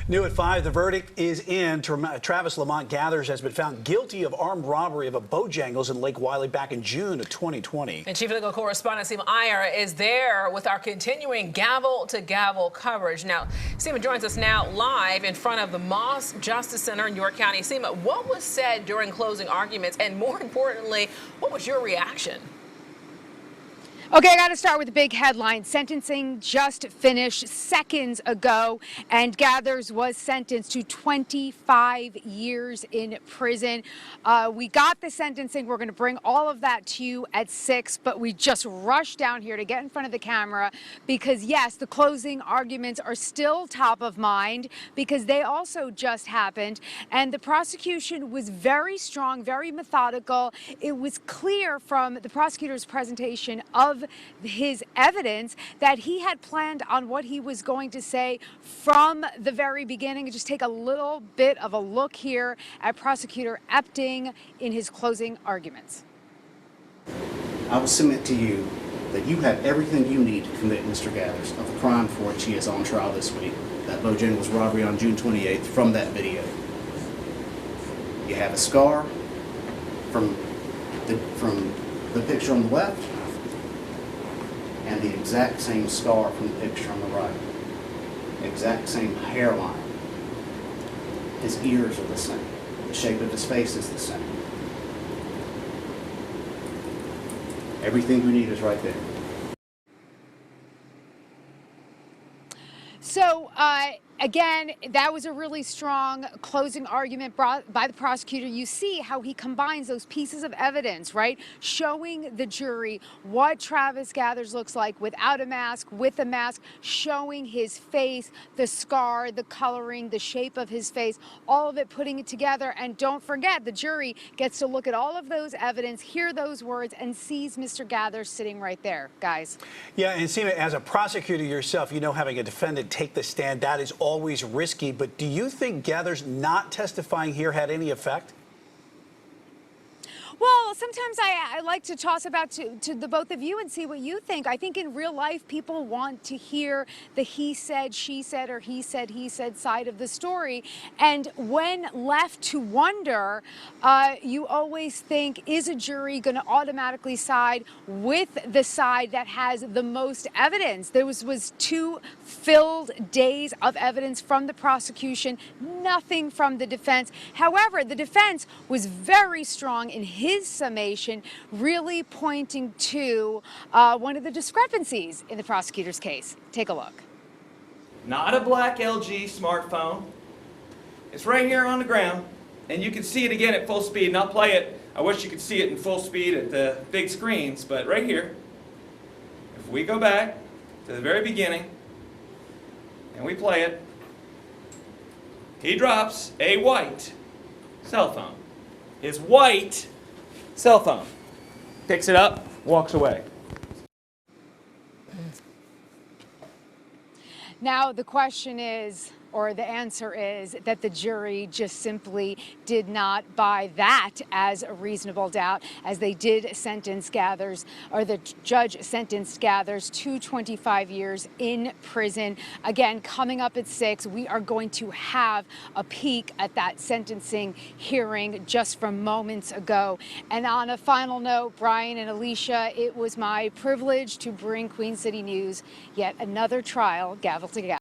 New at 5, the verdict is in. Travis Lamont Gathers has been found guilty of armed robbery of a Bojangles in Lake Wylie back in June of 2020. And Chief Legal Correspondent Seema Iyer is there with our continuing gavel-to-gavel coverage. Now, Seema joins us now live in front of the Moss Justice Center in York County. Seema, what was said during closing arguments, and more importantly, what was your reaction? Okay, I got to start with the big headline. Sentencing just finished seconds ago, and Gathers was sentenced to 25 years in prison. We got the sentencing. We're going to bring all of that to you at 6, but we just rushed down here to get in front of the camera because, yes, the closing arguments are still top of mind because they also just happened, and the prosecution was very strong, very methodical. It was clear from the prosecutor's presentation of his evidence that he had planned on what he was going to say from the very beginning. Just take a little bit of a look here at Prosecutor Epting in his closing arguments. I will submit to you that you have everything you need to convict Mr. Gathers of the crime for which he is on trial this week, that Bojangles robbery on June 28th, from that video. You have a scar from the picture on the left, and the exact same scar from the picture on the right. Exact same hairline. His ears are the same. The shape of his face is the same. Everything we need is right there. So, again, that was a really strong closing argument brought by the prosecutor. You see how he combines those pieces of evidence, right? Showing the jury what Travis Gathers looks like without a mask, with a mask, showing his face, the scar, the coloring, the shape of his face, all of it, putting it together. And don't forget, the jury gets to look at all of those evidence, hear those words, and sees Mr. Gathers sitting right there, guys. Yeah, and Seema, as a prosecutor yourself, you know having a defendant take the stand, that is always risky, but do you think Gathers not testifying here had any effect? Well, sometimes I like to toss about to the both of you and see what you think. I think in real life, people want to hear the he said, she said, or he said side of the story. And when left to wonder, you always think, is a jury going to automatically side with the side that has the most evidence? There was 2 filled days of evidence from the prosecution, nothing from the defense. However, the defense was very strong in his summation, really pointing to one of the discrepancies in the prosecutor's case. Take a look. Not a black LG smartphone. It's right here on the ground, and you can see it again at full speed, and I'll play it. I wish you could see it in full speed at the big screens, but right here, if we go back to the very beginning and we play it, he drops a white cell phone. His white cell phone. Picks it up, walks away. Now the question is, or the answer is, that the jury just simply did not buy that as a reasonable doubt, as they did sentence Gathers, or the judge sentenced Gathers to 25 years in prison. Again, coming up at 6, we are going to have a peek at that sentencing hearing just from moments ago. And on a final note, Brian and Alicia, it was my privilege to bring Queen City News yet another trial, gavel to gavel.